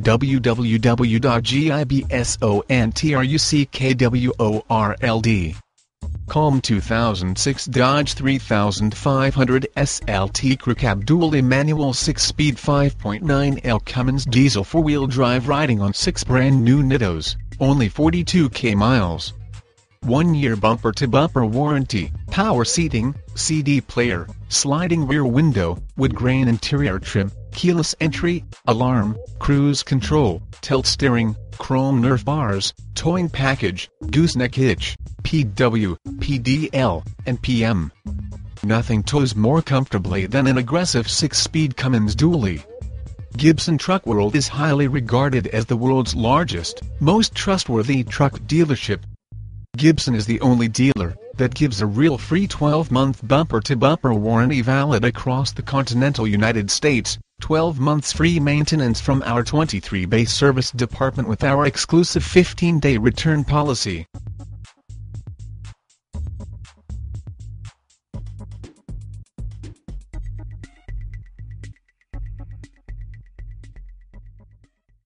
www.gibsontruckworld. Calm 2006 Dodge 3500 SLT Crew Cab Dually Manual 6-speed 5.9L Cummins Diesel 4-wheel drive riding on 6 brand new Nittos, only 42k miles. 1-year bumper-to-bumper warranty, power seating, CD player, sliding rear window, wood grain interior trim, keyless entry, alarm, cruise control, tilt steering, chrome Nerf bars, towing package, gooseneck hitch, PW, PDL, and PM. Nothing tows more comfortably than an aggressive 6-speed Cummins dually. Gibson Truck World is highly regarded as the world's largest, most trustworthy truck dealership. Gibson is the only dealer that gives a real free 12-month bumper-to-bumper warranty valid across the continental United States, 12 months free maintenance from our 23-bay service department with our exclusive 15-day return policy.